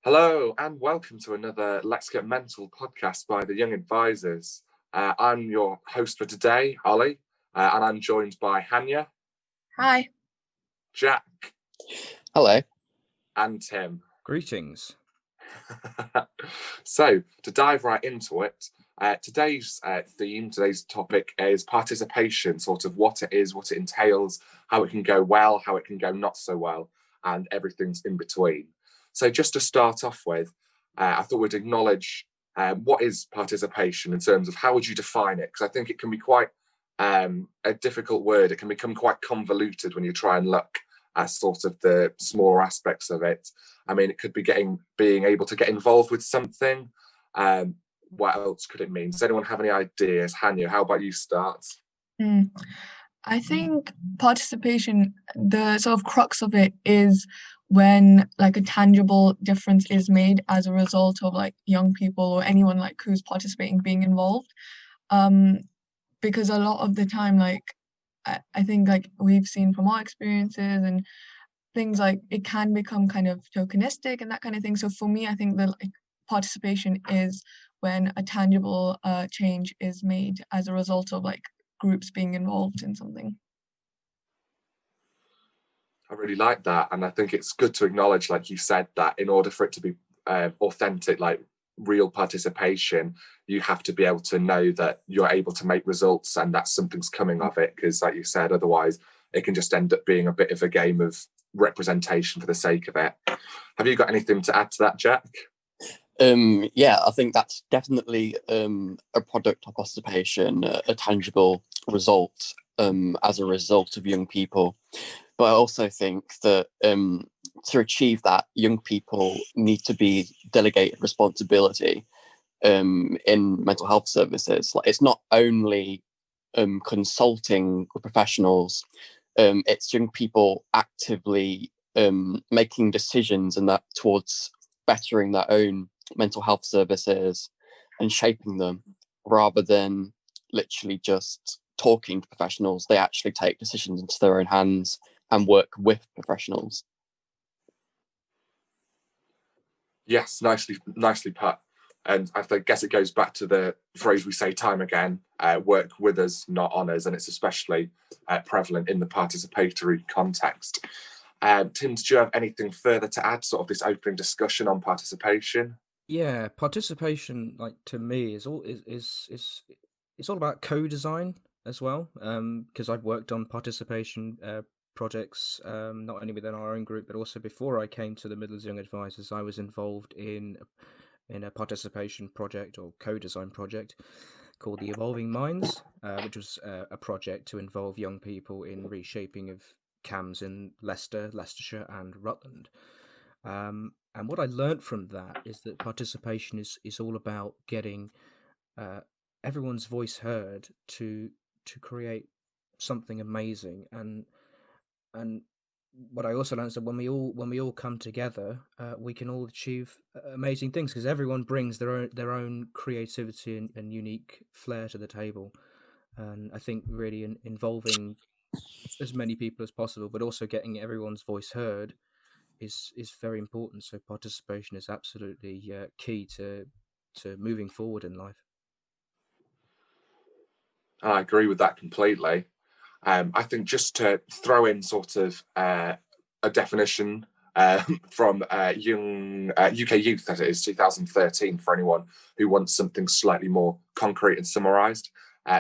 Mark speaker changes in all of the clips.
Speaker 1: Hello and welcome to another Let's Get Mental podcast by the Young Advisors. I'm your host for today, Ollie, and I'm joined by Hanniya.
Speaker 2: Hi.
Speaker 1: Jack.
Speaker 3: Hello.
Speaker 1: And Tim.
Speaker 4: Greetings.
Speaker 1: So, to dive right into it, today's topic is participation, sort of what it is, what it entails, how it can go well, how it can go not so well, and everything's in between. So just to start off with, I thought we'd acknowledge what is participation in terms of how would you define it? Because I think it can be quite a difficult word. It can become quite convoluted when you try and look at sort of the smaller aspects of it. I mean, it could be being able to get involved with something. What else could it mean? Does anyone have any ideas? Hanniya, how about you start?
Speaker 2: I think participation, the sort of crux of it is when like a tangible difference is made as a result of like young people or anyone like who's participating being involved. Because a lot of the time, like I think like we've seen from our experiences and things, like it can become kind of tokenistic and that kind of thing. So for me, I think that like participation is when a tangible change is made as a result of like groups being involved in something.
Speaker 1: I really like that, and I think it's good to acknowledge, like you said, that in order for it to be authentic, like real participation, you have to be able to know that you're able to make results and that something's coming of it, because like you said, otherwise it can just end up being a bit of a game of representation for the sake of it. Have you got anything to add to that, Jack?
Speaker 3: Yeah, I think that's definitely a product of participation, a tangible result as a result of young people. But I also think that to achieve that, young people need to be delegated responsibility in mental health services. Like, it's not only consulting with professionals, it's young people actively making decisions and that towards bettering their own mental health services and shaping them, rather than literally just talking to professionals. They actually take decisions into their own hands and work with professionals.
Speaker 1: Yes, nicely put. And I guess it goes back to the phrase we say time again, work with us, not on us. And it's especially prevalent in the participatory context. Tim, do you have anything further to add, sort of this opening discussion on participation?
Speaker 4: Yeah, participation, like, to me, is all about co-design as well. Because I've worked on participation projects, not only within our own group, but also before I came to the Midlands Young Advisors, I was involved in a participation project or co-design project called the Evolving Minds, which was a project to involve young people in reshaping of CAMs in Leicester, Leicestershire and Rutland. And what I learned from that is that participation is all about getting everyone's voice heard to create something amazing. And what I also learned is that when we all come together, we can all achieve amazing things, because everyone brings their own creativity and unique flair to the table. And I think really involving as many people as possible, but also getting everyone's voice heard, is very important. So participation is absolutely key to moving forward in life.
Speaker 1: I agree with that completely. I think just to throw in sort of a definition from young UK Youth, that it is 2013, for anyone who wants something slightly more concrete and summarised.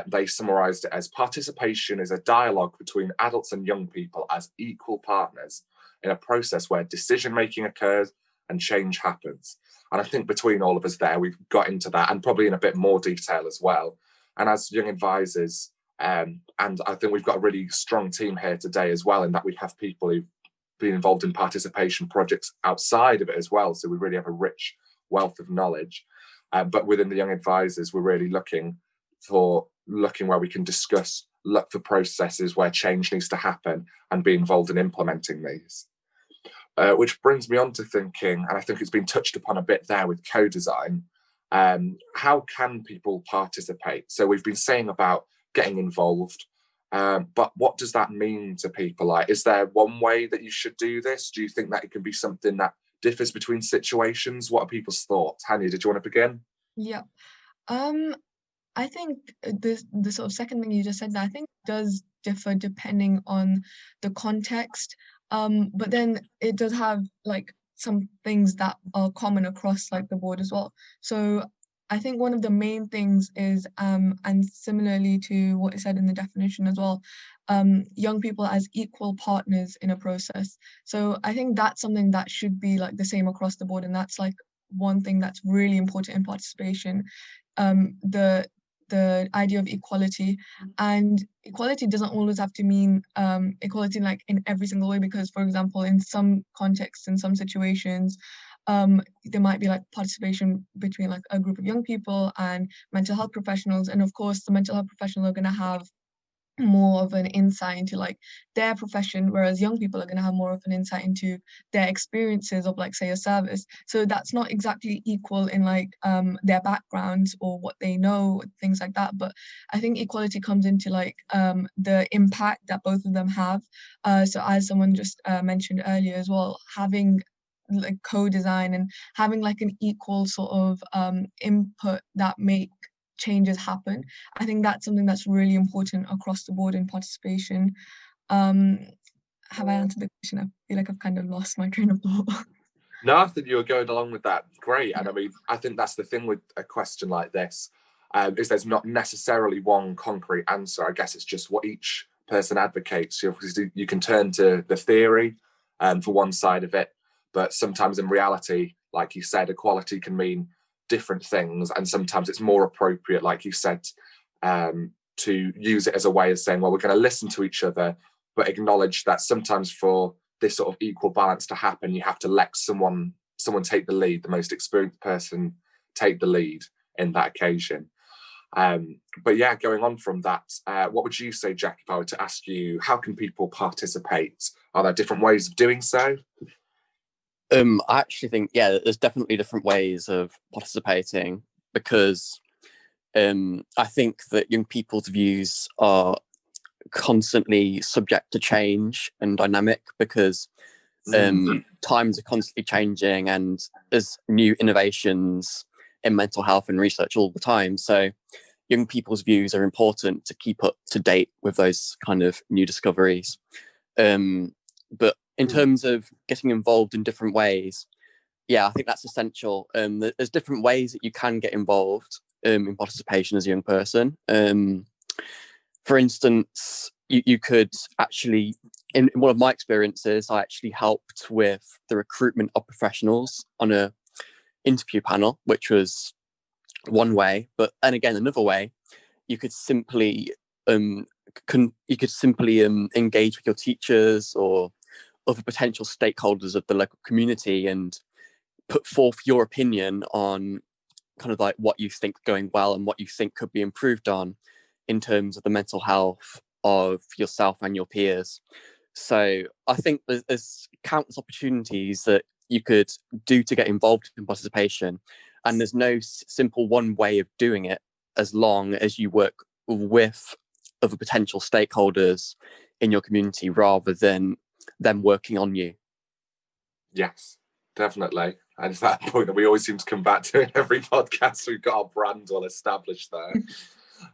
Speaker 1: They summarised it as: participation is a dialogue between adults and young people as equal partners in a process where decision-making occurs and change happens. And I think between all of us there, we've got into that, and probably in a bit more detail as well. And as young advisors, and I think we've got a really strong team here today as well, in that we have people who've been involved in participation projects outside of it as well. So we really have a rich wealth of knowledge. But within the young advisors, we're really looking where we can look for processes where change needs to happen and be involved in implementing these. Which brings me on to thinking, and I think it's been touched upon a bit there with co-design, how can people participate? So we've been saying about getting involved, but what does that mean to people? Like, is there one way that you should do this? Do you think that it can be something that differs between situations? What are people's thoughts? Hanniya, did you want to begin?
Speaker 2: Yeah. I think the sort of second thing you just said, that I think does differ depending on the context. But then it does have like some things that are common across like the board as well. So I think one of the main things is, and similarly to what is said in the definition as well, young people as equal partners in a process. So I think that's something that should be like the same across the board, and that's like one thing that's really important in participation. The idea of equality, and equality doesn't always have to mean equality like in every single way, because for example in some contexts, in some situations, there might be like participation between like a group of young people and mental health professionals, and of course the mental health professionals are going to have more of an insight into like their profession, whereas young people are going to have more of an insight into their experiences of like say a service. So that's not exactly equal in like their backgrounds or what they know, things like that. But I think equality comes into like the impact that both of them have. So as someone just mentioned earlier as well, having like co-design and having like an equal sort of input that make changes happen. I think that's something that's really important across the board in participation. Have I answered the question? I feel like I've kind of lost my train of thought.
Speaker 1: No, I think you were going along with that. Great. And
Speaker 2: Yeah.
Speaker 1: I mean, I think that's the thing with a question like this, is there's not necessarily one concrete answer. I guess it's just what each person advocates. You can turn to the theory for one side of it, but sometimes in reality, like you said, equality can mean different things, and sometimes it's more appropriate, like you said, to use it as a way of saying, well, we're going to listen to each other, but acknowledge that sometimes for this sort of equal balance to happen, you have to let someone take the lead, the most experienced person take the lead in that occasion. But yeah, going on from that, what would you say, Jack, if I were to ask you, how can people participate? Are there different ways of doing so?
Speaker 3: I actually think, yeah, there's definitely different ways of participating, because I think that young people's views are constantly subject to change and dynamic, because times are constantly changing and there's new innovations in mental health and research all the time. So young people's views are important to keep up to date with those kind of new discoveries. But in terms of getting involved in different ways, yeah, I think that's essential. There's different ways that you can get involved in participation as a young person. For instance, you could actually, in one of my experiences, I actually helped with the recruitment of professionals on a interview panel, which was one way. But then again, another way, you could simply engage with your teachers or other potential stakeholders of the local community and put forth your opinion on kind of like what you think going well and what you think could be improved on in terms of the mental health of yourself and your peers. So I think there's countless opportunities that you could do to get involved in participation, and there's no simple one way of doing it, as long as you work with other potential stakeholders in your community rather than them working on you.
Speaker 1: Yes, definitely. And it's that point that we always seem to come back to in every podcast. We've got our brand well established there.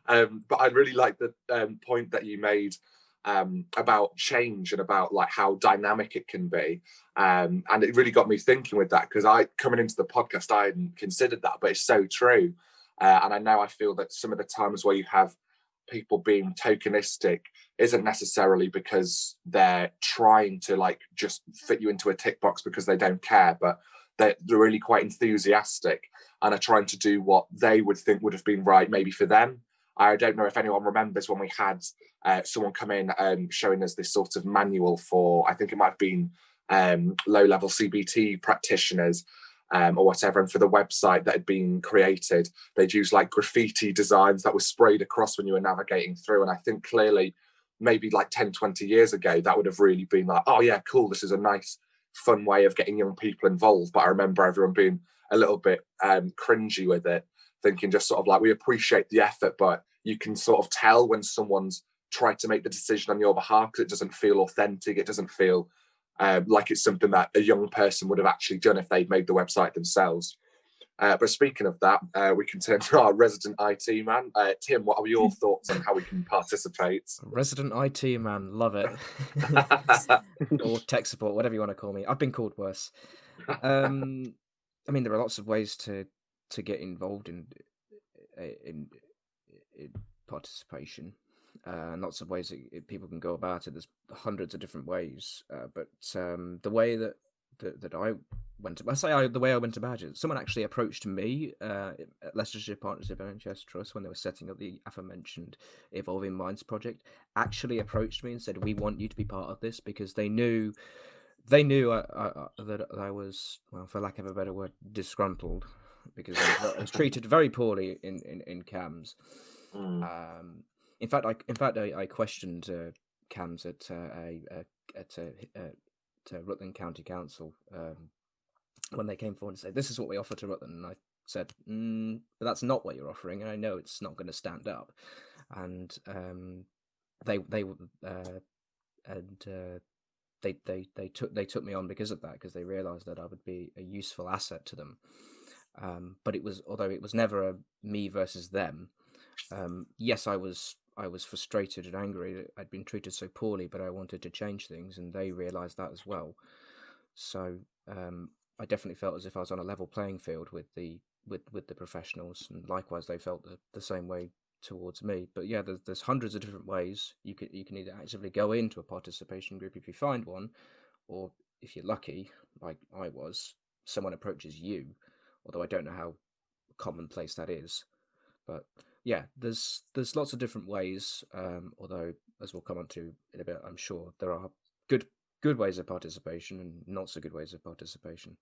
Speaker 1: But I really like the point that you made about change and about like how dynamic it can be. And it really got me thinking with that, because coming into the podcast, I hadn't considered that, but it's so true. And I feel that some of the times where you have people being tokenistic isn't necessarily because they're trying to like just fit you into a tick box because they don't care, but they're really quite enthusiastic and are trying to do what they would think would have been right maybe for them. I don't know if anyone remembers when we had someone come in showing us this sort of manual for, I think it might have been low-level CBT practitioners or whatever, and for the website that had been created, they'd use like graffiti designs that were sprayed across when you were navigating through. And I think clearly maybe like 10, 20 years ago, that would have really been like, oh yeah, cool, this is a nice, fun way of getting young people involved. But I remember everyone being a little bit cringy with it, thinking just sort of like, we appreciate the effort, but you can sort of tell when someone's tried to make the decision on your behalf because it doesn't feel authentic, it doesn't feel like it's something that a young person would have actually done if they'd made the website themselves. But speaking of that, we can turn to our resident IT man. Tim, what are your thoughts on how we can participate?
Speaker 4: Resident IT man, love it. Or tech support, whatever you want to call me. I've been called worse. I mean, there are lots of ways to get involved in participation, and lots of ways that people can go about it. There's hundreds of different ways, but the way that I went, the way I went about it, someone actually approached me at Leicestershire Partnership NHS Trust when they were setting up the aforementioned Evolving Minds project. Actually approached me and said, "We want you to be part of this," because they knew that I was, well, for lack of a better word, disgruntled, because I was treated very poorly in CAMS. In fact, I questioned CAMS at Rutland County Council when they came forward and said, "This is what we offer to Rutland," and I said, "But that's not what you're offering, and I know it's not going to stand up." And they took me on because of that, because they realised that I would be a useful asset to them. But although it was never a me versus them. Yes, I was frustrated and angry that I'd been treated so poorly, but I wanted to change things, and they realised that as well. So I definitely felt as if I was on a level playing field with the professionals, and likewise they felt the same way towards me. But yeah, there's hundreds of different ways. You can either actively go into a participation group if you find one, or if you're lucky, like I was, someone approaches you, although I don't know how commonplace that is. But yeah, there's lots of different ways, although, as we'll come on to in a bit, I'm sure there are good ways of participation and not so good ways of participation.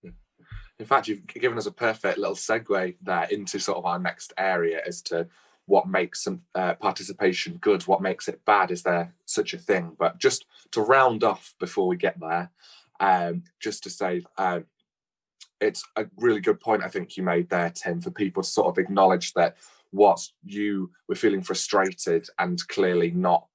Speaker 1: In fact, you've given us a perfect little segue there into sort of our next area as to what makes some participation good, what makes it bad. Is there such a thing? But just to round off before we get there, just to say, it's a really good point I think you made there, Tim, for people to sort of acknowledge that what you were feeling frustrated and clearly not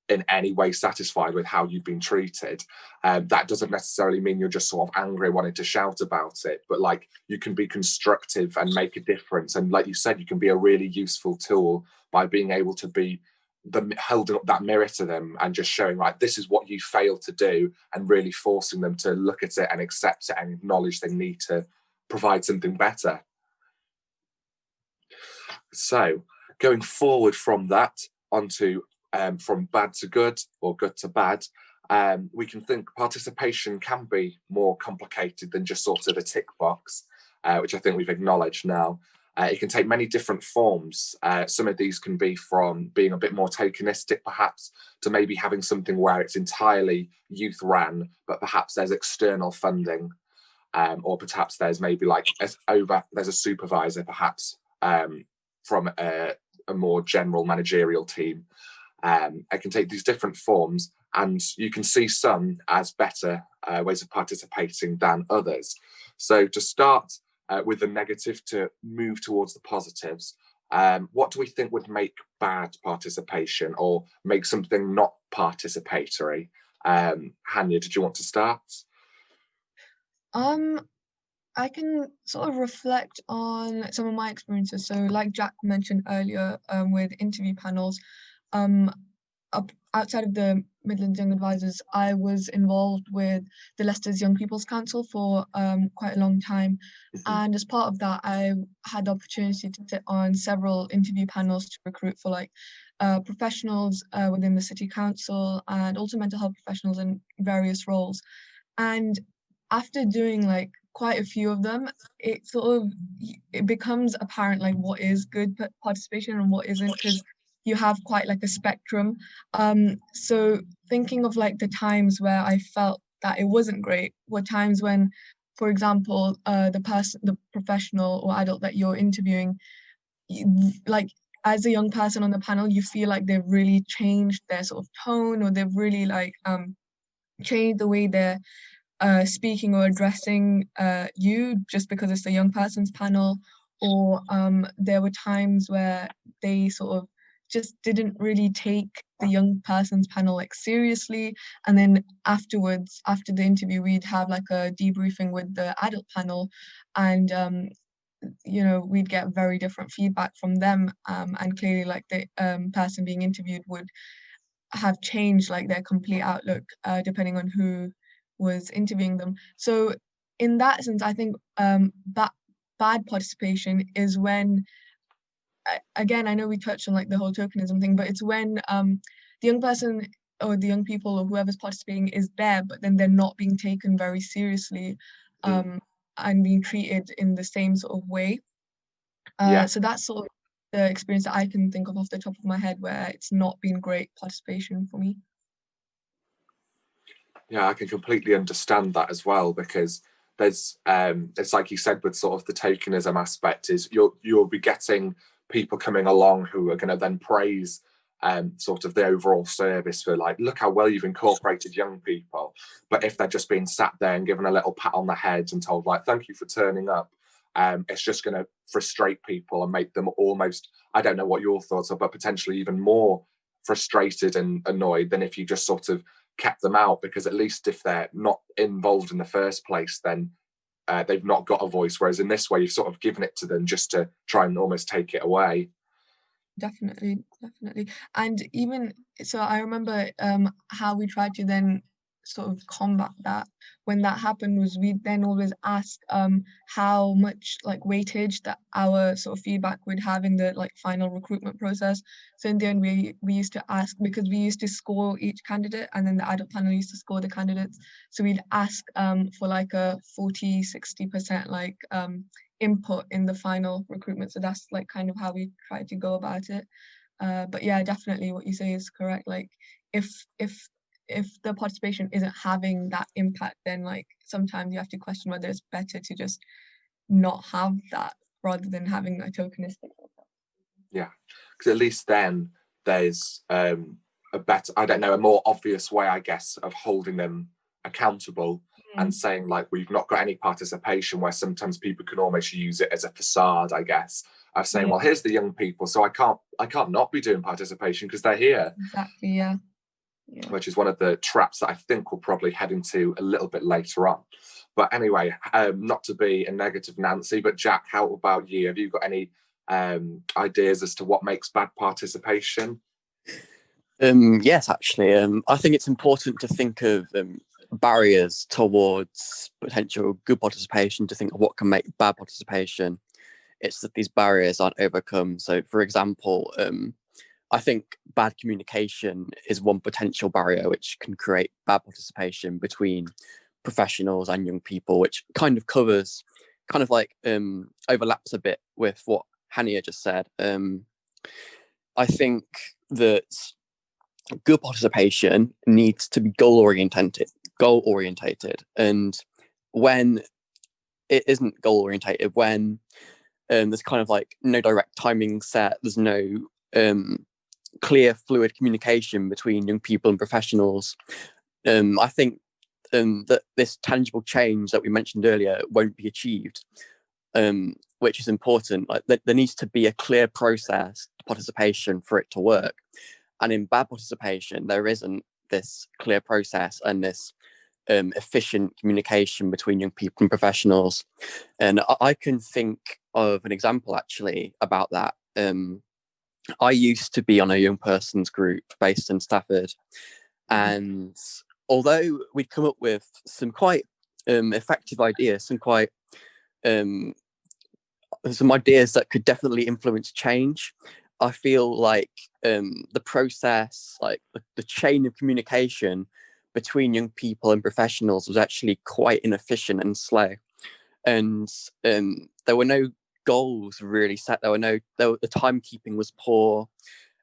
Speaker 1: in any way satisfied with how you've been treated. That doesn't necessarily mean you're just sort of angry, wanting to shout about it, but like you can be constructive and make a difference. And like you said, you can be a really useful tool by being able to be holding up that mirror to them and just showing, like, this is what you failed to do, and really forcing them to look at it and accept it and acknowledge they need to provide something better. So going forward from that onto from bad to good or good to bad, we can think participation can be more complicated than just sort of a tick box, which I think we've acknowledged now. It can take many different forms. Some of these can be from being a bit more tokenistic, perhaps, to maybe having something where it's entirely youth ran, but perhaps there's external funding, or perhaps there's maybe like there's a supervisor, perhaps, from a more general managerial team. It can take these different forms, and you can see some as better ways of participating than others. So to start with the negative, to move towards the positives, what do we think would make bad participation or make something not participatory? Hanniya, did you want to start?
Speaker 2: I can sort of reflect on some of my experiences. So like Jack mentioned earlier, with interview panels, outside of the Midlands Young Advisors, I was involved with the Leicester's Young People's Council for quite a long time. And as part of that, I had the opportunity to sit on several interview panels to recruit for like professionals within the city council, and also mental health professionals in various roles. And after doing like quite a few of them, it becomes apparent like what is good participation and what isn't, because you have quite like a spectrum. So thinking of like the times where I felt that it wasn't great were times when, for example, the professional or adult that you're interviewing, like as a young person on the panel, you feel like they've really changed their sort of tone, or they've really like changed the way they're speaking or addressing you just because it's a young person's panel. Or there were times where they sort of just didn't really take the young person's panel like seriously. And then afterwards, after the interview, we'd have like a debriefing with the adult panel, and you know, we'd get very different feedback from them, and clearly like the person being interviewed would have changed like their complete outlook depending on who was interviewing them. So in that sense, I think bad participation is when, again, I know we touched on like the whole tokenism thing, but it's when the young person or the young people or whoever's participating is there, but then they're not being taken very seriously and being treated in the same sort of way. So that's sort of the experience that I can think of off the top of my head where it's not been great participation for me.
Speaker 1: Yeah, I can completely understand that as well, because there's it's like you said with sort of the tokenism aspect, is you'll be getting people coming along who are going to then praise sort of the overall service for like, look how well you've incorporated young people. But if they're just being sat there and given a little pat on the head and told like, thank you for turning up, it's just going to frustrate people and make them almost, I don't know what your thoughts are, but potentially even more frustrated and annoyed than if you just sort of kept them out, because at least if they're not involved in the first place, then they've not got a voice. Whereas in this way, you've sort of given it to them just to try and almost take it away.
Speaker 2: Definitely. And even so, I remember how we tried to then sort of combat that when that happened was we then always ask how much like weightage that our sort of feedback would have in the like final recruitment process. So in the end, we used to ask, because we used to score each candidate and then the adult panel used to score the candidates. So we'd ask for like a 40-60% like input in the final recruitment. So that's like kind of how we try to go about it. But yeah, definitely what you say is correct. Like if the participation isn't having that impact, then like sometimes you have to question whether it's better to just not have that rather than having a tokenistic.
Speaker 1: Yeah, because at least then there's a better, I don't know, a more obvious way, I guess, of holding them accountable and saying like, we've not got any participation, where sometimes people can almost use it as a facade, I guess, of saying, well, here's the young people, so I can't not be doing participation because they're here.
Speaker 2: Exactly, yeah.
Speaker 1: Which is one of the traps that I think we'll probably head into a little bit later on. But anyway, not to be a negative Nancy, but Jack, how about you? Have you got any ideas as to what makes bad participation?
Speaker 3: Yes, actually. I think it's important to think of barriers towards potential good participation, to think of what can make bad participation. It's that these barriers aren't overcome. So, for example, I think bad communication is one potential barrier which can create bad participation between professionals and young people, which kind of overlaps a bit with what Hanniya just said. I think that good participation needs to be goal orientated, and when it isn't goal orientated, when there's kind of like no direct timing set, there's no clear fluid communication between young people and professionals, I think that this tangible change that we mentioned earlier won't be achieved, which is important. Like there needs to be a clear process to participation for it to work. And in bad participation, there isn't this clear process and this efficient communication between young people and professionals. And I can think of an example actually about that. I used to be on a young person's group based in Stafford, and although we'd come up with some quite effective ideas, some ideas that could definitely influence change, I feel like the process, like the chain of communication between young people and professionals, was actually quite inefficient and slow. And there were no goals really set. The timekeeping was poor.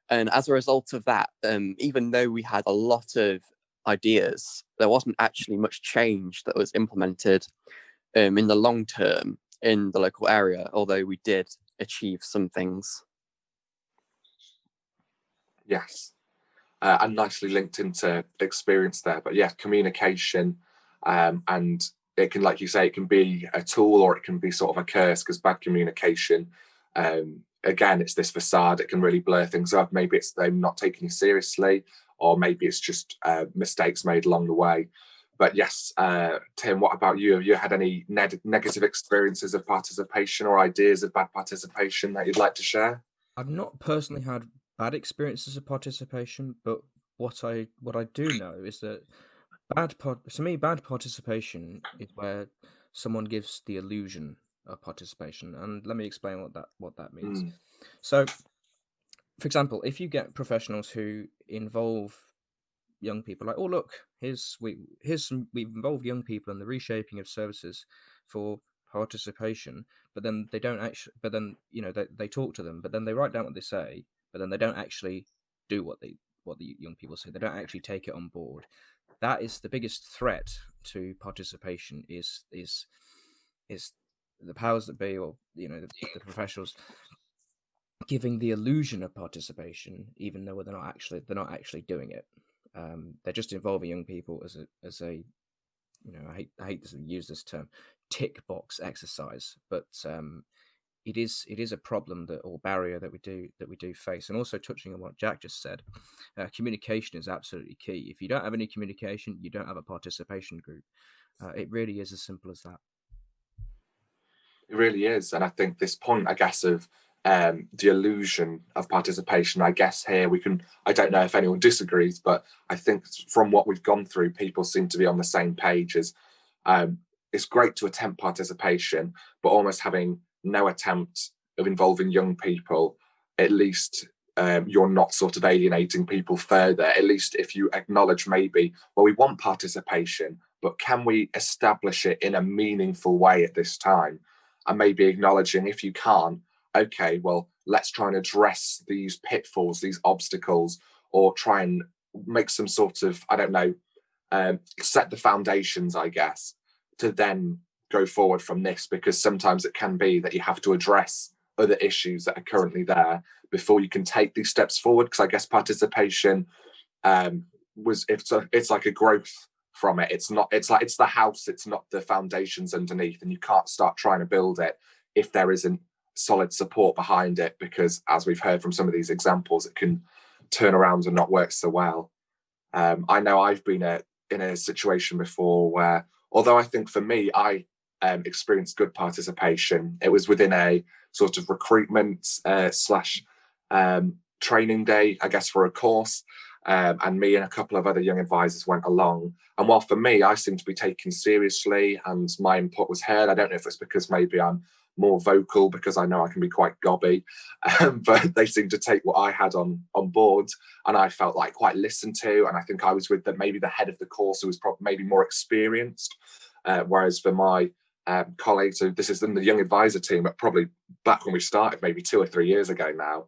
Speaker 3: And as a result of that, even though we had a lot of ideas, there wasn't actually much change that was implemented in the long term in the local area, although we did achieve some things.
Speaker 1: Yes, and nicely linked into experience there. But yeah, communication, and it can, like you say, it can be a tool or it can be sort of a curse, because bad communication again, it's this facade. It can really blur things up. Maybe it's them not taking you seriously, or maybe it's just mistakes made along the way. But yes, Tim, what about you? Have you had any negative experiences of participation or ideas of bad participation that you'd like to share?
Speaker 4: I've not personally had bad experiences of participation, but what I do know is that to me, bad participation is where someone gives the illusion of participation, and let me explain what that means.
Speaker 1: Mm.
Speaker 4: So, for example, if you get professionals who involve young people, like, oh look, we've involved young people in the reshaping of services for participation, but then they don't actually, but then they talk to them, but then they write down what they say, but then they don't actually do what the young people say. They don't actually take it on board. That is the biggest threat to participation. Is the powers that be, or the professionals, giving the illusion of participation, even though they're not actually doing it. They're just involving young people as a I hate to use this term, tick box exercise, but it is a problem or barrier that we do face. And also, touching on what Jack just said, communication is absolutely key. If you don't have any communication, you don't have a participation group. It really is as simple as that.
Speaker 1: It really is. And I think this point, I guess, of the illusion of participation, I guess here I don't know if anyone disagrees, but I think from what we've gone through, people seem to be on the same page as it's great to attempt participation, but almost having no attempt of involving young people, at least you're not sort of alienating people further. At least if you acknowledge maybe, well, we want participation, but can we establish it in a meaningful way at this time? And maybe acknowledging, if you can't, okay, well, let's try and address these pitfalls, these obstacles, or try and make some sort of, I don't know, set the foundations, I guess, to then go forward from this, because sometimes it can be that you have to address other issues that are currently there before you can take these steps forward. Because I guess participation it's like a growth from it. It's the house, it's not the foundations underneath, and you can't start trying to build it if there isn't solid support behind it, because as we've heard from some of these examples, it can turn around and not work so well. I know I've been in a situation before where, although I think for me, I experienced good participation. It was within a sort of recruitment slash training day, I guess, for a course. And me and a couple of other young advisors went along. And while for me, I seemed to be taken seriously and my input was heard, I don't know if it's because maybe I'm more vocal, because I know I can be quite gobby, but they seemed to take what I had on board, and I felt like quite listened to. And I think I was with maybe the head of the course, who was probably maybe more experienced, whereas for my colleagues, so this is in the young advisor team, but probably back when we started, maybe 2 or 3 years ago now,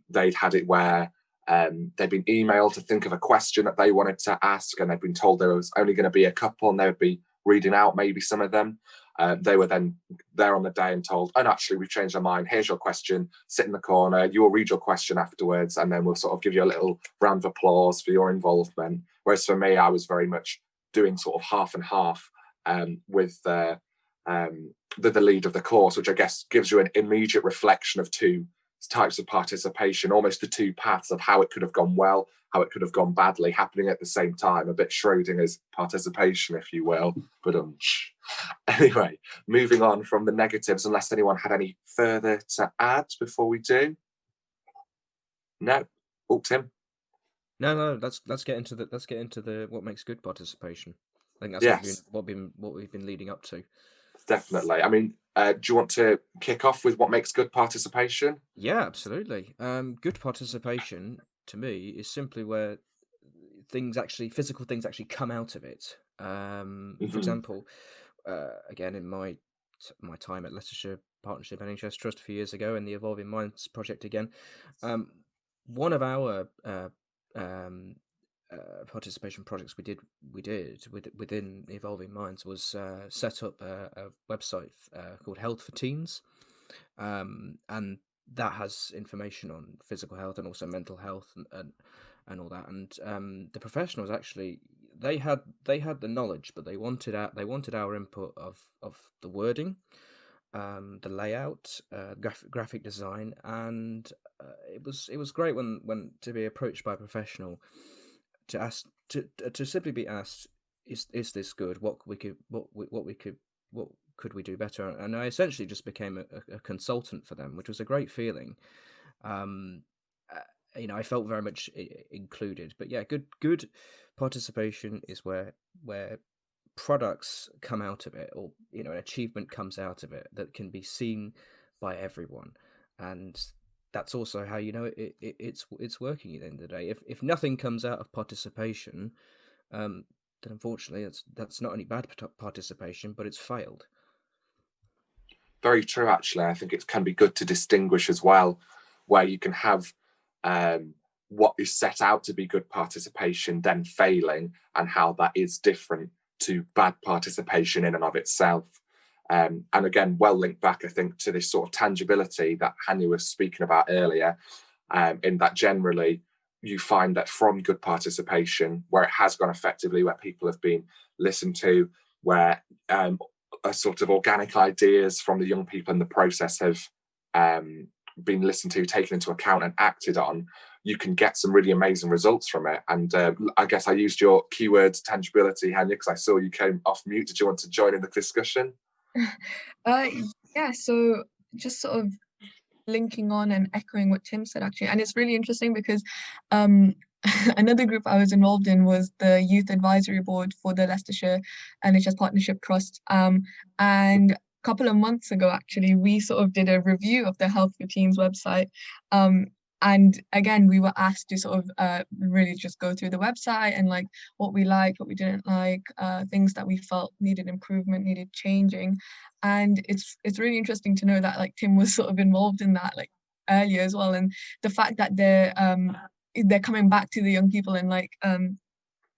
Speaker 1: they'd had it where they'd been emailed to think of a question that they wanted to ask, and they'd been told there was only going to be a couple, and they would be reading out maybe some of them. They were then there on the day and told, oh, actually, we've changed our mind. Here's your question. Sit in the corner. You will read your question afterwards, and then we'll sort of give you a little round of applause for your involvement. Whereas for me, I was very much doing sort of half and half with the lead of the course, which I guess gives you an immediate reflection of two types of participation, almost the two paths of how it could have gone well, how it could have gone badly, happening at the same time. A bit Schrodinger's participation, if you will. But anyway, moving on from the negatives, unless anyone had any further to add before we do. No. Oh, Tim.
Speaker 4: No. Let's get into the what makes good participation. I think that's
Speaker 1: yes.
Speaker 4: what we've been leading up to.
Speaker 1: Definitely. I mean, do you want to kick off with what makes good participation?
Speaker 4: Yeah, absolutely. Good participation to me is simply where physical things actually come out of it. For example, again, in my time at Leicestershire Partnership NHS Trust a few years ago, and the Evolving Minds project again, one of our participation projects we did within Evolving Minds was set up a website called Health for Teens, and that has information on physical health and also mental health and all that. And the professionals actually they had the knowledge, but they wanted our input of the wording. the layout, graphic design, and it was great when to be approached by a professional to ask to simply be asked, is this good? What could we do better? And I essentially just became a consultant for them, which was a great feeling. Um, I felt very much included. But yeah, good participation is where products come out of it, or an achievement comes out of it that can be seen by everyone, and that's also how it's working at the end of the day. If nothing comes out of participation, then unfortunately that's not only bad participation, but it's failed.
Speaker 1: Very true, actually. I think it can be good to distinguish as well, where you can have what is set out to be good participation then failing, and how that is different to bad participation in and of itself. And again, well linked back, I think, to this sort of tangibility that Hanniya was speaking about earlier, in that generally you find that from good participation, where it has gone effectively, where people have been listened to, where a sort of organic ideas from the young people in the process have been listened to, taken into account and acted on, you can get some really amazing results from it. And I guess I used your keywords tangibility, Hanniya, because I saw you came off mute. Did you want to join in the discussion?
Speaker 2: Yeah, so just sort of linking on and echoing what Tim said, actually. And it's really interesting because another group I was involved in was the Youth Advisory Board for the Leicestershire NHS Partnership Trust. And a couple of months ago, actually, we sort of did a review of the Health Routines website. And again, we were asked to sort of really just go through the website and like what we liked, what we didn't like, things that we felt needed improvement, needed changing. And it's really interesting to know that like Tim was sort of involved in that like earlier as well. And the fact that they're coming back to the young people and like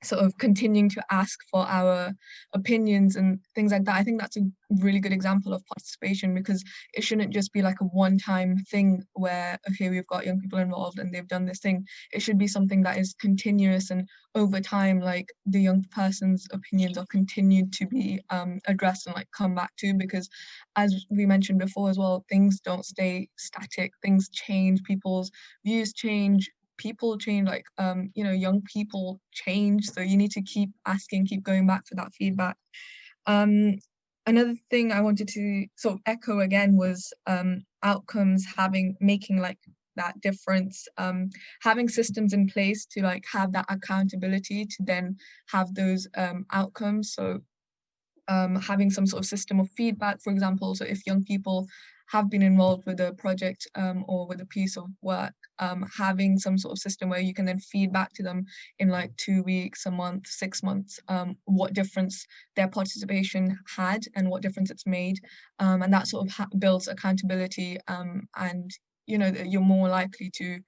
Speaker 2: sort of continuing to ask for our opinions and things like that. I think that's a really good example of participation, because it shouldn't just be like a one-time thing where, okay, we've got young people involved and they've done this thing. It should be something that is continuous, and over time, like the young person's opinions are continued to be addressed and like come back to, because as we mentioned before as well, things don't stay static, things change, people's views change, people change, like young people change, so you need to keep asking, keep going back for that feedback. Another thing I wanted to sort of echo again was outcomes, making like that difference, having systems in place to like have that accountability to then have those outcomes. So having some sort of system of feedback, for example. So if young people have been involved with a project or with a piece of work, having some sort of system where you can then feed back to them in like 2 weeks, a month, 6 months, what difference their participation had and what difference it's made. And that sort of builds accountability, and you're more likely to,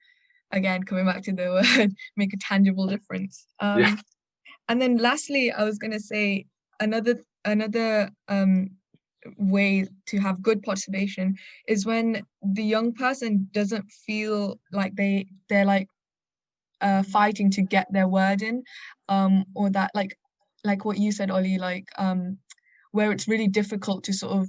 Speaker 2: again, coming back to the word, make a tangible difference.
Speaker 1: Yeah.
Speaker 2: And then lastly, I was going to say another way to have good participation is when the young person doesn't feel like they're like fighting to get their word in, or that like what you said, Ollie, like where it's really difficult to sort of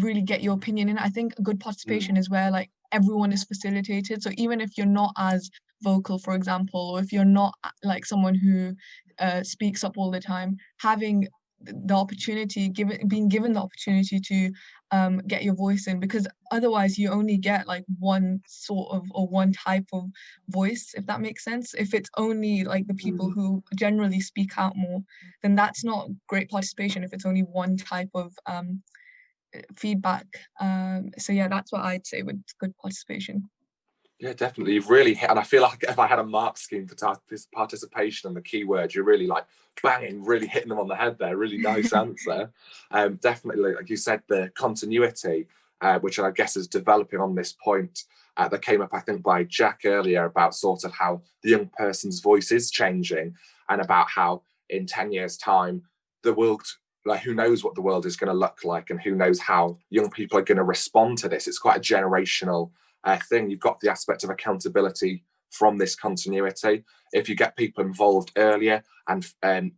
Speaker 2: really get your opinion in. I think a good participation is where like everyone is facilitated. So even if you're not as vocal, for example, or if you're not like someone who speaks up all the time, having the opportunity, being given the opportunity to get your voice in, because otherwise you only get like one sort of or one type of voice, if that makes sense. If it's only like the people who generally speak out more, then that's not great participation if it's only one type of feedback. So yeah, that's what I'd say with good participation.
Speaker 1: Yeah, definitely. You've really hit, and I feel like if I had a mark scheme for participation and the keywords, you're really like banging, really hitting them on the head there. Really nice answer. Definitely, like you said, the continuity, which I guess is developing on this point, that came up, I think, by Jack earlier, about sort of how the young person's voice is changing, and about how in 10 years' time, the world, like who knows what the world is going to look like, and who knows how young people are going to respond to this. It's quite a generational thing. You've got the aspect of accountability from this continuity. If you get people involved earlier and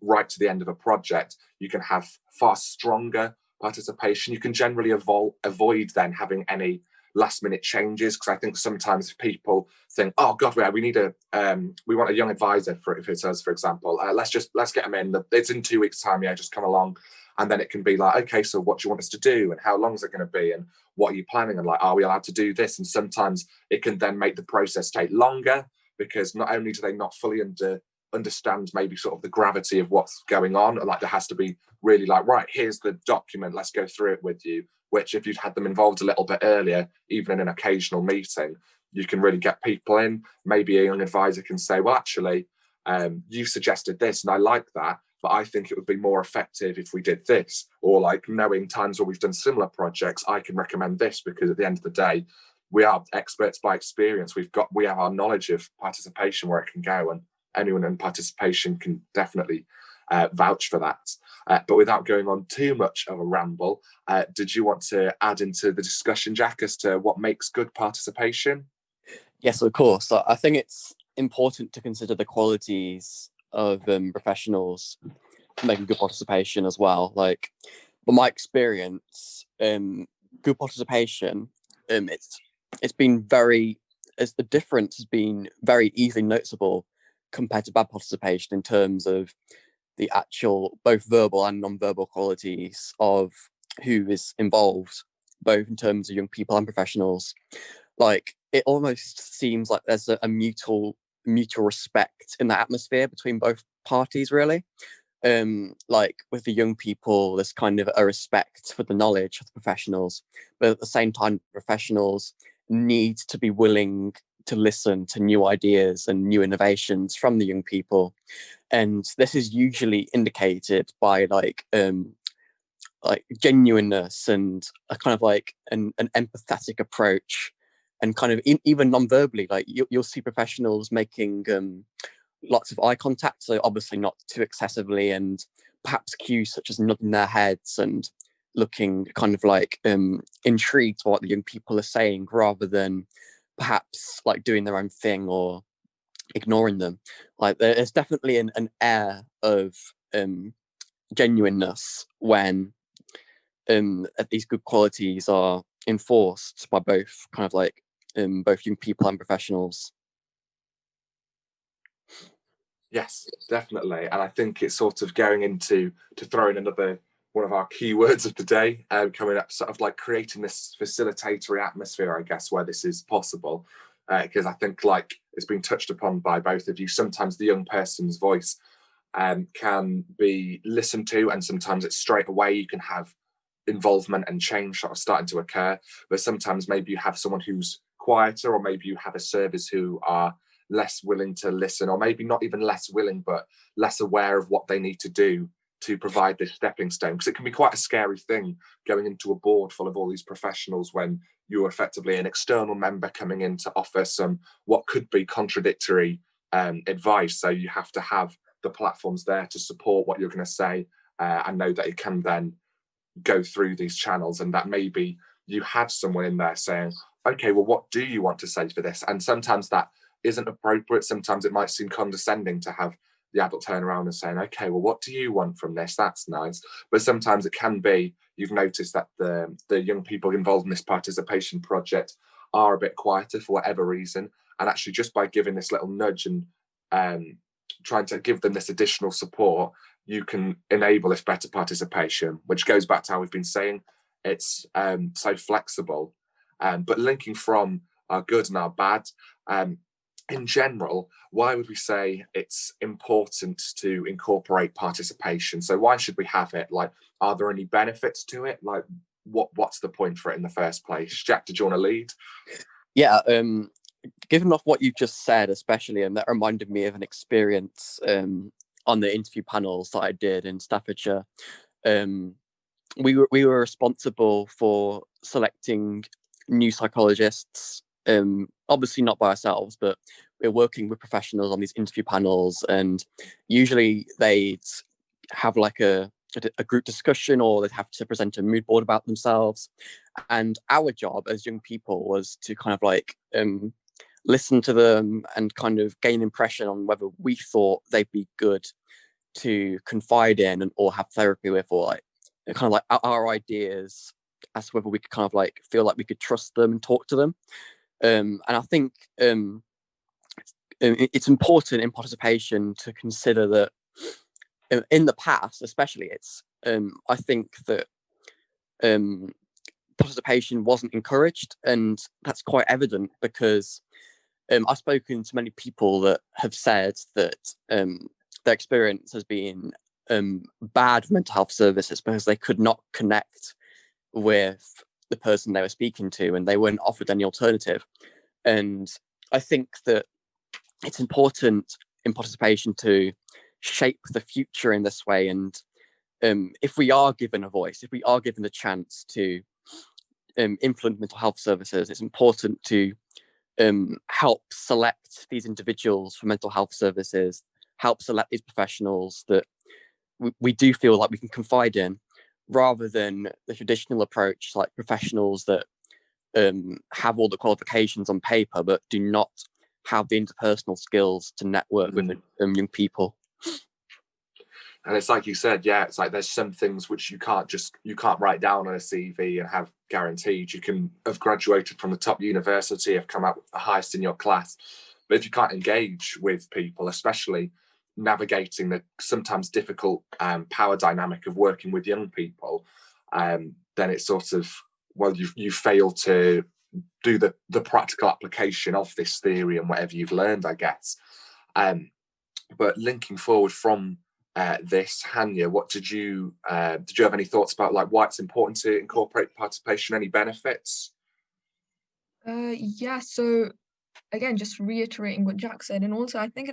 Speaker 1: right to the end of a project, you can have far stronger, participation, you can generally avoid then having any last minute changes, because I think sometimes if people think, oh god, we need we want a young advisor, for if it's us, for example, let's get them in, it's in 2 weeks time, just come along. And then it can be like, okay, so what do you want us to do, and how long is it going to be, and what are you planning, and like, are we allowed to do this? And sometimes it can then make the process take longer, because not only do they not fully understand maybe sort of the gravity of what's going on, like there has to be really like, right, here's the document, let's go through it with you, which if you'd had them involved a little bit earlier, even in an occasional meeting, you can really get people in. Maybe a young advisor can say, well, actually, you suggested this and I like that, but I think it would be more effective if we did this. Or like, knowing times where we've done similar projects, I can recommend this, because at the end of the day, we are experts by experience. We have our knowledge of participation, where it can go, and anyone in participation can definitely vouch for that. But without going on too much of a ramble, did you want to add into the discussion, Jack, as to what makes good participation?
Speaker 3: Yes, of course. I think it's important to consider the qualities of professionals for making good participation as well. Like, from my experience, good participation, it's been the difference has been very easily noticeable compared to bad participation, in terms of the actual both verbal and non-verbal qualities of who is involved, both in terms of young people and professionals. Like, it almost seems like there's a mutual respect in the atmosphere between both parties, really. Like, with the young people, there's kind of a respect for the knowledge of the professionals, but at the same time, professionals need to be willing to listen to new ideas and new innovations from the young people. And this is usually indicated by like genuineness and a kind of like an empathetic approach, and kind of even non-verbally, like you'll see professionals making lots of eye contact, so obviously not too excessively, and perhaps cues such as nodding their heads and looking kind of like intrigued by what the young people are saying, rather than perhaps like doing their own thing or ignoring them. Like, there's definitely an air of genuineness when these good qualities are enforced by both kind of like both young people and professionals.
Speaker 1: Yes, definitely. And I think it's sort of going into to throw in another one of our key words of the day, coming up, sort of like creating this facilitatory atmosphere, I guess, where this is possible. Because I think, like it's been touched upon by both of you, sometimes the young person's voice can be listened to, and sometimes it's straight away you can have involvement and change sort of starting to occur. But sometimes maybe you have someone who's quieter, or maybe you have a service who are less willing to listen, or maybe not even less willing, but less aware of what they need to do to provide this stepping stone. Because it can be quite a scary thing going into a board full of all these professionals when you're effectively an external member coming in to offer some what could be contradictory advice. So you have to have the platforms there to support what you're going to say, and know that it can then go through these channels, and that maybe you have someone in there saying, okay, well, what do you want to say for this? And sometimes that isn't appropriate. Sometimes it might seem condescending to have the adult turn around and saying, okay, well, what do you want from this? That's nice. But sometimes it can be, you've noticed that the young people involved in this participation project are a bit quieter for whatever reason. And actually, just by giving this little nudge and trying to give them this additional support, you can enable this better participation, which goes back to how we've been saying, it's so flexible. But linking from our good and our bad, in general, why would we say it's important to incorporate participation? So why should we have it? Like, are there any benefits to it? Like, what's the point for it in the first place? Jack, did you want to lead?
Speaker 3: Yeah, given off what you just said, especially, and that reminded me of an experience on the interview panels that I did in Staffordshire. We were responsible for selecting new psychologists, obviously not by ourselves, but we're working with professionals on these interview panels, and usually they'd have like a group discussion, or they'd have to present a mood board about themselves. And our job as young people was to kind of like listen to them and kind of gain impression on whether we thought they'd be good to confide in or have therapy with, or like kind of like our ideas as to whether we could kind of like feel like we could trust them and talk to them. And I think it's important in participation to consider that in the past, especially, it's I think that participation wasn't encouraged, and that's quite evident because I've spoken to many people that have said that their experience has been bad for mental health services because they could not connect with the person they were speaking to and they weren't offered any alternative. And I think that it's important in participation to shape the future in this way. And if we are given a voice, if we are given the chance to influence mental health services, it's important to help select these individuals for mental health services, help select these professionals that we do feel like we can confide in, rather than the traditional approach, like professionals that have all the qualifications on paper but do not have the interpersonal skills to network with young people.
Speaker 1: And it's like you said, yeah, it's like there's some things which you can't write down on a CV and have guaranteed. You can have graduated from the top university, have come out with the highest in your class, but if you can't engage with people, especially navigating the sometimes difficult power dynamic of working with young people, then it's sort of, well, you fail to do the practical application of this theory and whatever you've learned, I guess. But linking forward from this, Hanniya, what did you have any thoughts about like why it's important to incorporate participation? Any benefits?
Speaker 2: Yeah, so again, just reiterating what Jack said, and also I think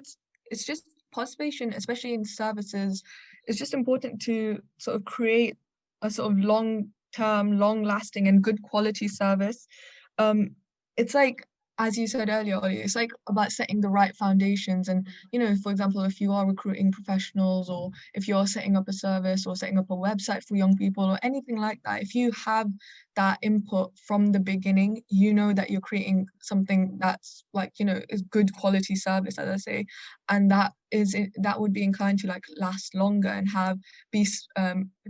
Speaker 2: it's just participation, especially in services, it's just important to sort of create a sort of long-term, long-lasting, and good quality service. It's like, as you said earlier, Ollie, it's like about setting the right foundations. And, for example, if you are recruiting professionals, or if you're setting up a service or setting up a website for young people or anything like that, if you have that input from the beginning, you know that you're creating something that's like, is good quality service, as I say, and that would be inclined to like last longer and be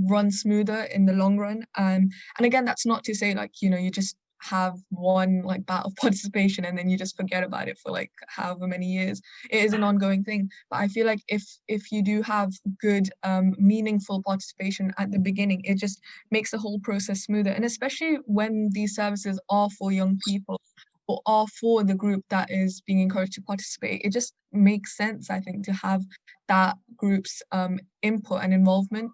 Speaker 2: run smoother in the long run. And again, that's not to say like, you just have one like bout of participation and then you just forget about it for like however many years. It is an ongoing thing, but I feel like if you do have good meaningful participation at the beginning, it just makes the whole process smoother. And especially when these services are for young people or are for the group that is being encouraged to participate, it just makes sense, I think, to have that group's input and involvement.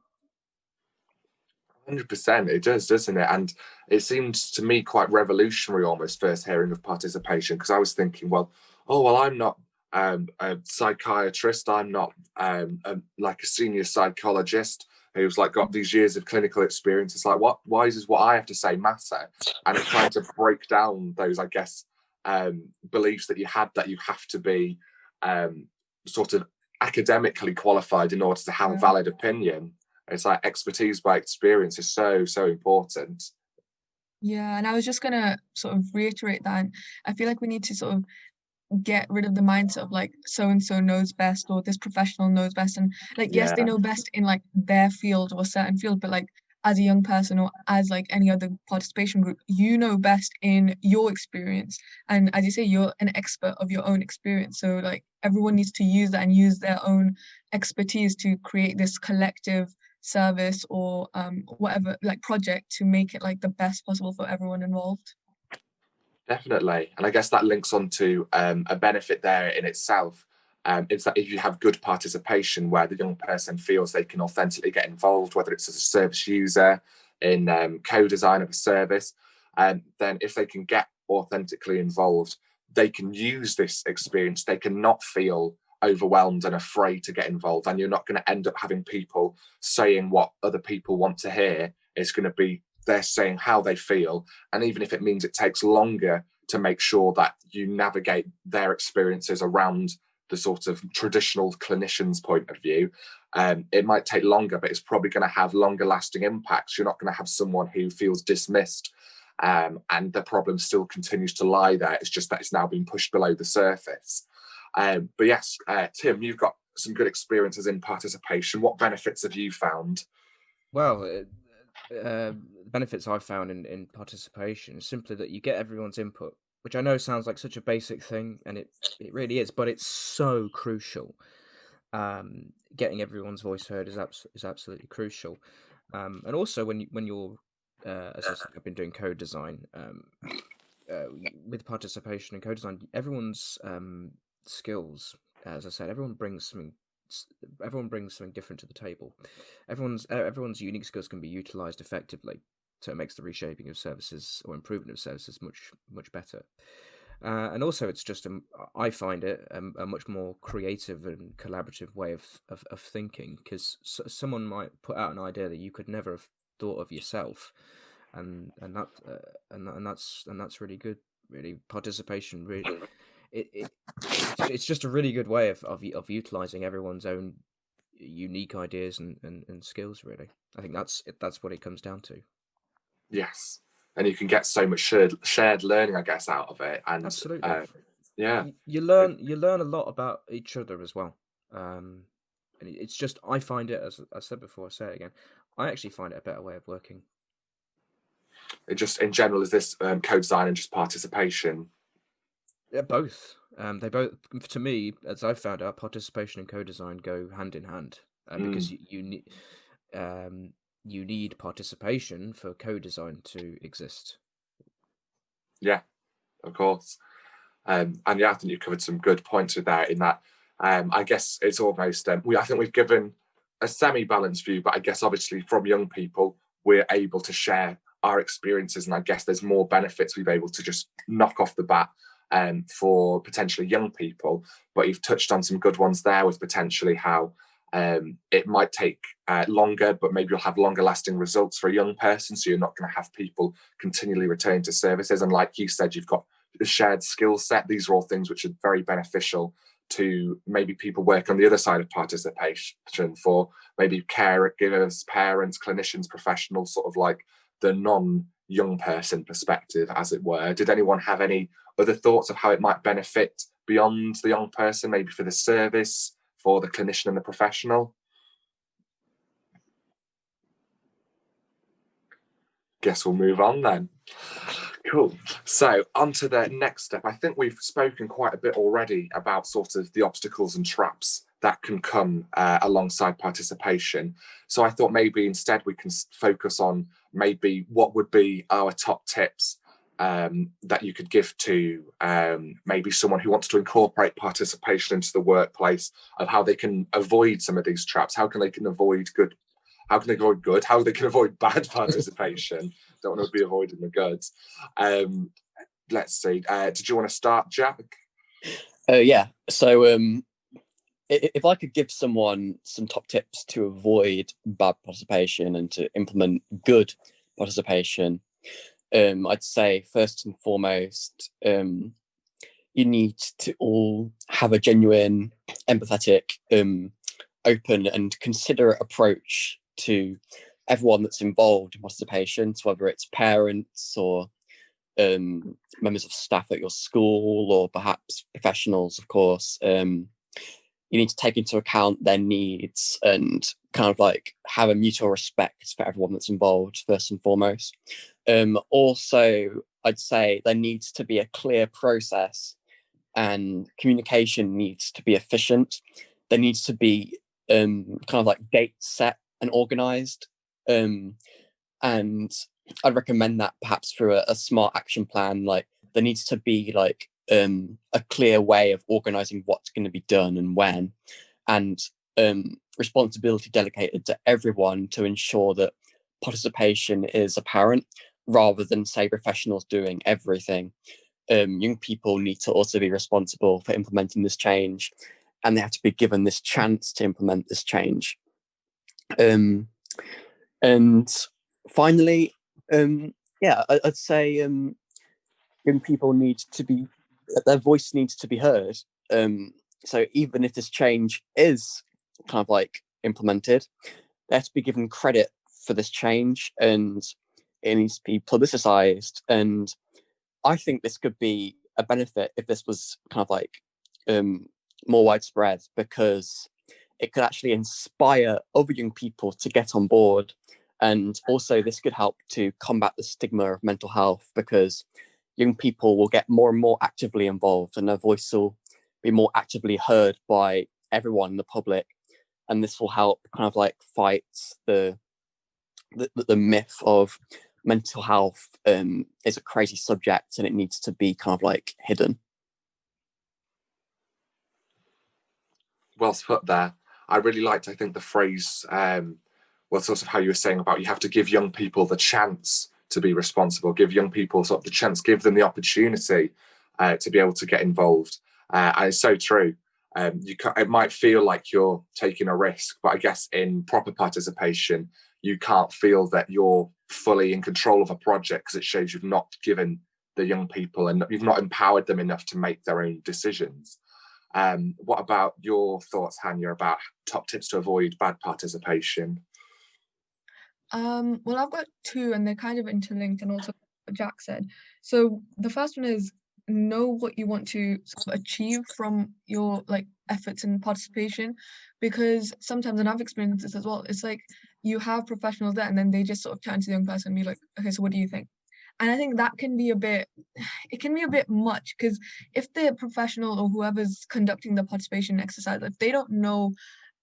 Speaker 1: 100%, it does, doesn't it? And it seemed to me quite revolutionary almost first hearing of participation, because I was thinking, well, I'm not a psychiatrist, I'm not like a senior psychologist who's like got these years of clinical experience. It's like, why does what I have to say matter? And it's trying to break down those, I guess, beliefs that you had, that you have to be sort of academically qualified in order to have a valid opinion. It's like expertise by experience is so important.
Speaker 2: Yeah, and I was just gonna sort of reiterate that. I feel like we need to sort of get rid of the mindset of like so and so knows best, or this professional knows best, and like yes, they know best in like their field or a certain field, but like as a young person or as like any other participation group, you know best in your experience, and as you say, you're an expert of your own experience. So like everyone needs to use that and use their own expertise to create this collective service or whatever like project to make it like the best possible for everyone involved.
Speaker 1: Definitely. And I guess that links on to a benefit there in itself. It's that if you have good participation where the young person feels they can authentically get involved, whether it's as a service user in co-design of a service, then if they can get authentically involved, they can use this experience. They can not feel overwhelmed and afraid to get involved. And you're not going to end up having people saying what other people want to hear. It's going to be they're saying how they feel. And even if it means it takes longer to make sure that you navigate their experiences around the sort of traditional clinician's point of view, it might take longer, but it's probably going to have longer lasting impacts. You're not going to have someone who feels dismissed and the problem still continues to lie there. It's just that it's now been pushed below the surface. But yes, Tim, you've got some good experiences in participation. What benefits have you found?
Speaker 4: Well, benefits I've found in participation is simply that you get everyone's input, which I know sounds like such a basic thing, and it really is, but it's so crucial. Getting everyone's voice heard is absolutely crucial. And also when you're as I said, I've been doing code design. With participation in code design, everyone's skills, as I said, everyone brings something different to the table. Everyone's unique skills can be utilized effectively, so it makes the reshaping of services or improvement of services much better. And also, it's just I find it a much more creative and collaborative way of thinking, because someone might put out an idea that you could never have thought of yourself, and that's really good. Really, participation really it's just a really good way of utilizing everyone's own unique ideas and skills. Really, I think that's what it comes down to.
Speaker 1: Yes, and you can get so much shared learning, I guess, out of it. And
Speaker 4: Absolutely,
Speaker 1: yeah,
Speaker 4: you learn a lot about each other as well. And it's just, I find it, as I said before, I say it again, I actually find it a better way of working.
Speaker 1: it just in general is this code design and just participation.
Speaker 4: Yeah, both. They both, to me, as I've found out, participation and co-design go hand in hand, because you need you need participation for co-design to exist.
Speaker 1: Yeah, of course. And yeah, I think you covered some good points with that. In that, I guess it's almost I think we've given a semi-balanced view, but I guess obviously from young people we're able to share our experiences, and I guess there's more benefits we've able to just knock off the bat for potentially young people. But you've touched on some good ones there with potentially how it might take longer, but maybe you'll have longer lasting results for a young person. So you're not going to have people continually returning to services. And like you said, you've got a shared skill set. These are all things which are very beneficial to maybe people work on the other side of participation, for maybe caregivers, parents, clinicians, professionals, sort of like the non-young person perspective, as it were. Did anyone have any other thoughts of how it might benefit beyond the young person, maybe for the service, for the clinician and the professional? Guess we'll move on then. Cool. So on to the next step. I think we've spoken quite a bit already about sort of the obstacles and traps that can come alongside participation. So I thought maybe instead we can focus on maybe what would be our top tips that you could give to maybe someone who wants to incorporate participation into the workplace, of how they can avoid some of these traps. How they can avoid bad participation. Don't want to be avoiding the goods. Let's see. Did you want to start, Jack?
Speaker 3: Yeah. So if I could give someone some top tips to avoid bad participation and to implement good participation, I'd say first and foremost, you need to all have a genuine, empathetic, open and considerate approach to everyone that's involved in participation, so whether it's parents or members of staff at your school, or perhaps professionals, of course. You need to take into account their needs and kind of like have a mutual respect for everyone that's involved, first and foremost. Also, I'd say there needs to be a clear process, and communication needs to be efficient. There needs to be kind of like dates set and organized. And I'd recommend that perhaps through a smart action plan. Like there needs to be like a clear way of organizing what's going to be done and when, and responsibility delegated to everyone to ensure that participation is apparent, rather than say professionals doing everything. Young people need to also be responsible for implementing this change, and they have to be given this chance to implement this change. And finally, I'd say young people need to be, their voice needs to be heard. So even if this change is kind of like implemented, they have to be given credit for this change, and it needs to be politicized. And I think this could be a benefit if this was kind of like more widespread, because it could actually inspire other young people to get on board And also this could help to combat the stigma of mental health, because young people will get more and more actively involved and their voice will be more actively heard by everyone in the public. And this will help kind of like fight the myth of mental health is a crazy subject and it needs to be kind of like hidden.
Speaker 1: Well put there. I really liked, I think, the phrase, sort of how you were saying about you have to give young people the chance to be responsible, give young people sort of the chance, give them the opportunity to be able to get involved. And it's so true. It might feel like you're taking a risk, but I guess in proper participation, you can't feel that you're fully in control of a project because it shows you've not given the young people and you've not empowered them enough to make their own decisions. What about your thoughts, Hanniya, about top tips to avoid bad participation?
Speaker 2: Well, I've got two, and they're kind of interlinked, and also what Jack said. So the first one is know what you want to sort of achieve from your like efforts and participation, because sometimes, and I've experienced this as well, it's like you have professionals there, and then they just sort of turn to the young person and be like, okay, so what do you think? And I think that can be a bit, it can be a bit much, because if the professional or whoever's conducting the participation exercise, if they don't know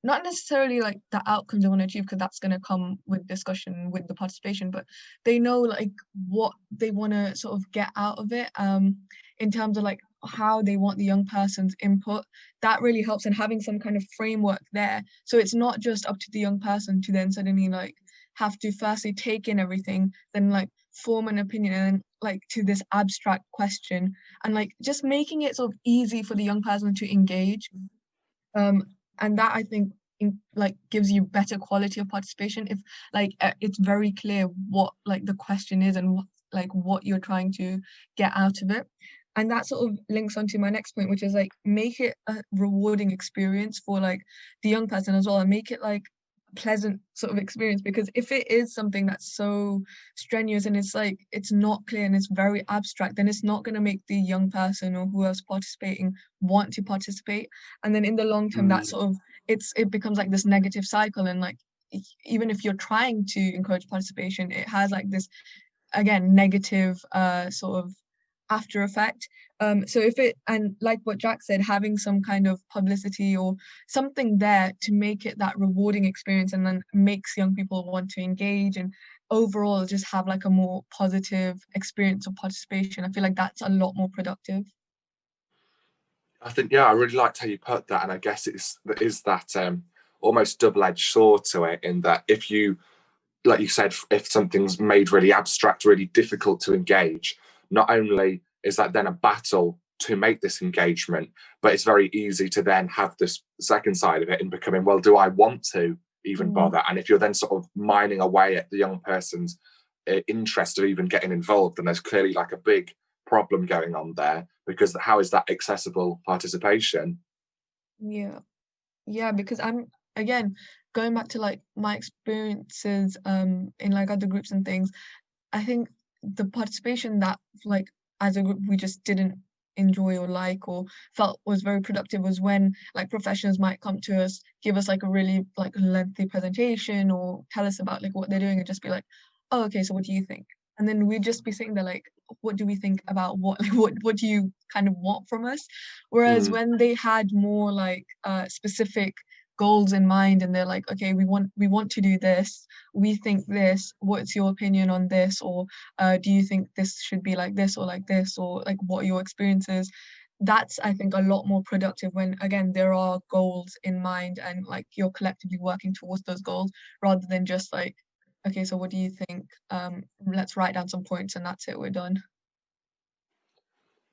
Speaker 2: not necessarily like the outcomes they want to achieve, because that's going to come with discussion with the participation, but they know like what they want to sort of get out of it, in terms of like how they want the young person's input. That really helps, and having some kind of framework there, so it's not just up to the young person to then suddenly like have to firstly take in everything, then like form an opinion, and then like to this abstract question, and like just making it sort of easy for the young person to engage. And that I think like gives you better quality of participation if like it's very clear what like the question is and what you're trying to get out of it. And that sort of links onto my next point, which is like make it a rewarding experience for like the young person as well, and make it like pleasant sort of experience, because if it is something that's so strenuous and it's like it's not clear and it's very abstract, then it's not going to make the young person or whoever's participating want to participate. And then in the long term, that sort of it becomes like this negative cycle, and like even if you're trying to encourage participation, it has like this again negative sort of after effect. So if it, and like what Jack said, having some kind of publicity or something there to make it that rewarding experience, and then makes young people want to engage and overall just have like a more positive experience of participation, I feel like that's a lot more productive.
Speaker 1: I think, yeah, I really liked how you put that, and I guess it is that almost double-edged sword to it, in that if you, like you said, if something's made really abstract, really difficult to engage, not only is that then a battle to make this engagement, but it's very easy to then have this second side of it in becoming, well, do I want to even bother? And if you're then sort of mining away at the young person's interest of even getting involved, then there's clearly like a big problem going on there, because how is that accessible participation?
Speaker 2: Yeah, because I'm again going back to like my experiences in like other groups and things. I think the participation that like as a group we just didn't enjoy or like or felt was very productive was when like professionals might come to us, give us like a really like lengthy presentation or tell us about like what they're doing, and just be like, oh, okay, so what do you think? And then we'd just be sitting there like, what do we think about what, like what do you kind of want from us? Whereas when they had more like specific goals in mind, and they're like, okay, we want to do this, we think this, what's your opinion on this, or do you think this should be like this, or like what are your experiences? That's I think a lot more productive when again there are goals in mind and like you're collectively working towards those goals, rather than just like, okay, so what do you think? Let's write down some points and that's it, we're done.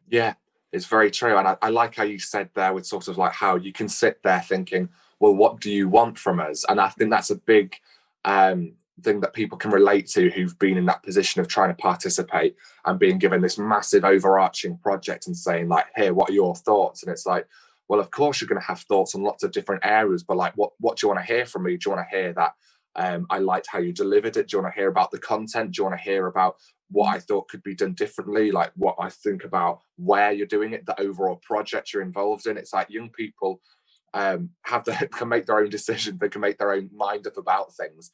Speaker 1: Yeah, it's very true. And I like how you said there with sort of like how you can sit there thinking, well, what do you want from us? And I think that's a big thing that people can relate to who've been in that position of trying to participate and being given this massive overarching project and saying like, here, what are your thoughts? And it's like, well, of course you're going to have thoughts on lots of different areas, but like, what do you want to hear from me? Do you want to hear that I liked how you delivered it? Do you want to hear about the content? Do you want to hear about what I thought could be done differently, like what I think about where you're doing it, the overall project you're involved in? It's like young people can make their own decisions, they can make their own mind up about things.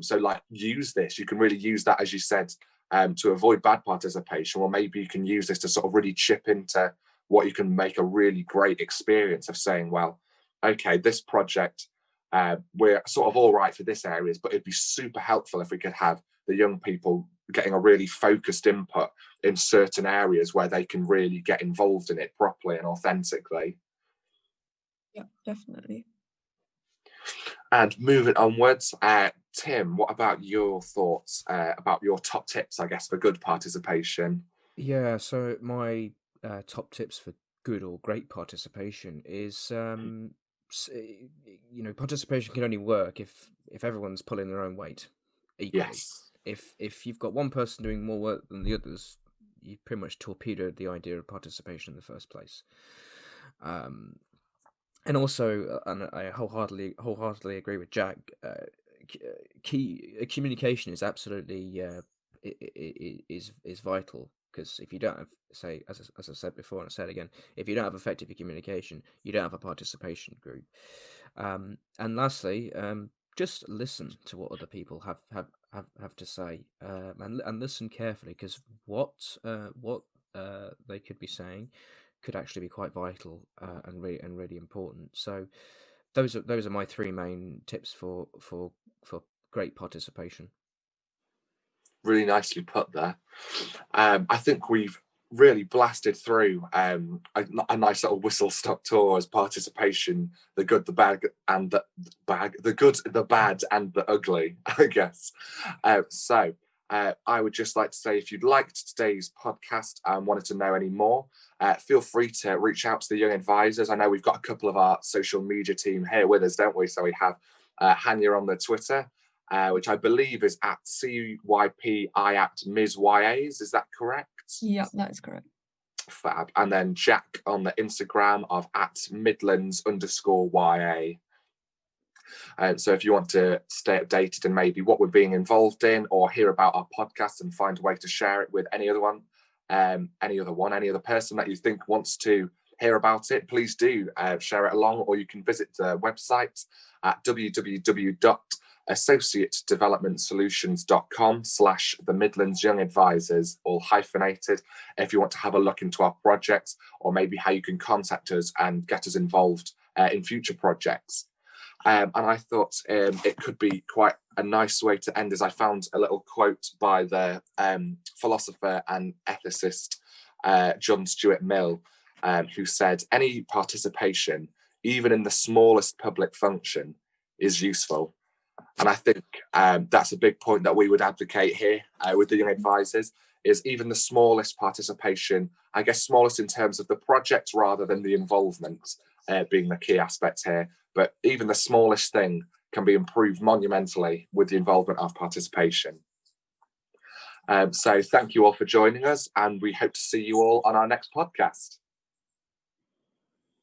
Speaker 1: So like use this. You can really use that, as you said, to avoid bad participation, or maybe you can use this to sort of really chip into what you can make a really great experience of saying, well, okay, this project, we're sort of all right for this areas, but it'd be super helpful if we could have the young people getting a really focused input in certain areas where they can really get involved in it properly and authentically.
Speaker 2: Yeah, definitely.
Speaker 1: And moving onwards, Tim, what about your thoughts about your top tips, I guess, for good participation?
Speaker 4: Yeah, so my top tips for good or great participation is, participation can only work if everyone's pulling their own weight equally.
Speaker 1: Yes.
Speaker 4: If you've got one person doing more work than the others, you pretty much torpedoed the idea of participation in the first place. And also, and I wholeheartedly agree with Jack. Communication is absolutely is vital, because if you don't have, say, as I said before and I said again, if you don't have effective communication, you don't have a participation group. And lastly, just listen to what other people have to say, and listen carefully, because what they could be saying could actually be quite vital, and really important. So those are my three main tips for great participation.
Speaker 1: Really nicely put there. I think we've really blasted through a nice little whistle stop tour as participation, the good, the bad, and the good, the bad, and the ugly, I guess. So I would just like to say, if you'd liked today's podcast and wanted to know any more, feel free to reach out to the Young Advisors. I know we've got a couple of our social media team here with us, don't we? So we have Hanniya on the Twitter, which I believe is at CYPIATMISYAs. Is that correct?
Speaker 2: Yeah, that is correct.
Speaker 1: Fab. And then Jack on the Instagram of at Midlands_YA. So if you want to stay updated and maybe what we're being involved in, or hear about our podcast and find a way to share it with any other person that you think wants to hear about it, please do share it along, or you can visit the website at www.associatedevelopmentsolutions.com/the Midlands Young Advisors, all hyphenated, if you want to have a look into our projects, or maybe how you can contact us and get us involved in future projects. And I thought it could be quite a nice way to end, as I found a little quote by the philosopher and ethicist John Stuart Mill, who said, "Any participation, even in the smallest public function, is useful." And I think that's a big point that we would advocate here with the Young Advisors, is even the smallest participation, I guess smallest in terms of the project rather than the involvement being the key aspect here. But even the smallest thing can be improved monumentally with the involvement of participation. So thank you all for joining us, and we hope to see you all on our next podcast.